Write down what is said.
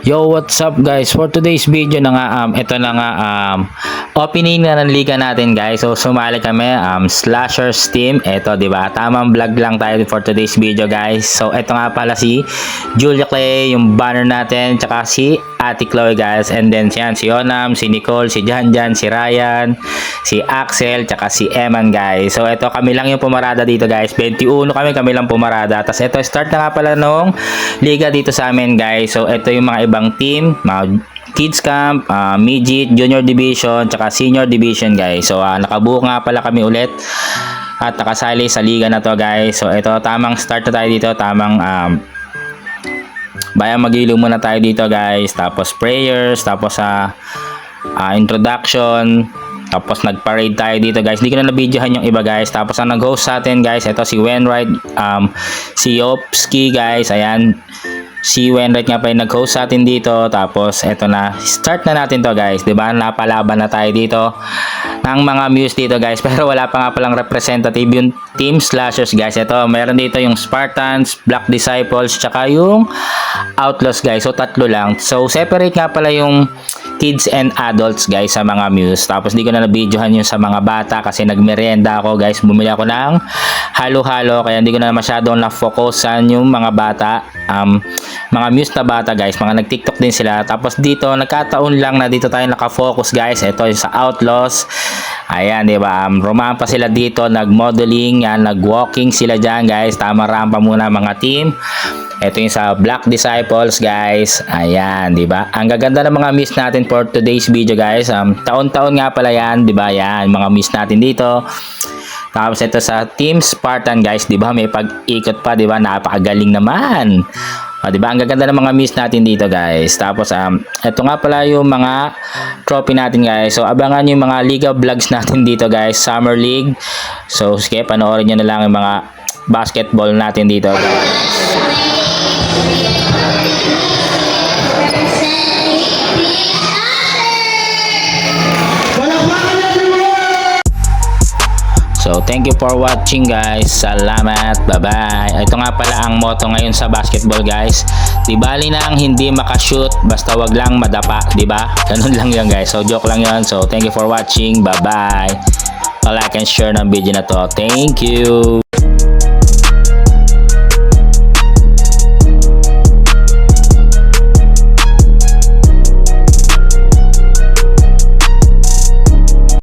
Yo, what's up guys? For today's video na nga, ito na nga, opening na ng liga natin guys. So, sumali kami, Slashers team. Ito, di ba? Tamang vlog lang tayo for today's video guys. So, ito nga pala si Julia Clay, yung banner natin, tsaka si Ate Chloe guys. And then siyan, si Onam, si Nicole, si Janjan, si Ryan, si Axel, tsaka si Eman guys. So, ito kami lang yung pumarada dito guys. 21 kami lang pumarada. Tapos ito, start na nga pala nung liga dito sa amin guys. So, ito yung mga ibang team, mga Kids Camp, Midget, Junior Division, tsaka Senior Division guys. So nakabuo nga pala kami ulit at nakasali sa liga na to guys. So ito, tamang start na tayo dito, tamang bayang magilo muna tayo dito guys. Tapos prayers, tapos introduction, tapos nag-parade tayo dito guys. Hindi ko na na-videohan yung iba guys. Tapos ang nag-host sa atin guys, ito si Wenright, si Yopski guys, ayan. Si Wenright nga pa yung nag-host sa atin dito. Tapos eto na, start na natin to guys, diba? Napalaban na tayo dito ng mga Muse dito guys. Pero wala pa nga palang representative yung Team Slashers guys. Ito, meron dito yung Spartans, Black Disciples, tsaka yung Outlaws guys. So tatlo lang. So separate nga pala yung kids and adults guys sa mga Muse. Tapos di ko na na-videohan yung sa mga bata kasi nagmerienda ako guys. Bumili ako ng halo-halo, kaya hindi ko na masyadong na-focusan yung mga bata. Mga Muse na bata guys, mga nag-TikTok din sila. Tapos dito, nagkataon lang na dito tayo nakafocus guys. Ito yung sa Outlaws. Ayan, di ba? Rumampa sila dito, nag-modeling, yan, nag-walking sila dyan guys. Tama rampa muna mga team. Ito yung sa Black Disciples guys. Ayan, di ba? Ang gaganda ng mga Muse natin for today's video guys. Taon-taon nga pala yan, di ba? Yan, mga Muse natin dito. Tapos ito sa Team Spartan guys, 'di ba? May pag-ikot pa, 'di ba? Napakagaling naman. 'Di ba? Ang gaganda ng mga Muse natin dito guys. Tapos ito nga pala yung mga trophy natin guys. So abangan niyo yung mga Liga vlogs natin dito guys, Summer League. So sige, panoorin niyo na lang yung mga basketball natin dito guys. So, thank you for watching guys. Salamat. Bye-bye. Ito nga pala ang motto ngayon sa basketball guys. Di bali nang hindi makashoot, basta wag lang madapa. Di ba? Ganun lang yan guys. So, joke lang yan. So, thank you for watching. Bye-bye. Like and share ng video na to. Thank you.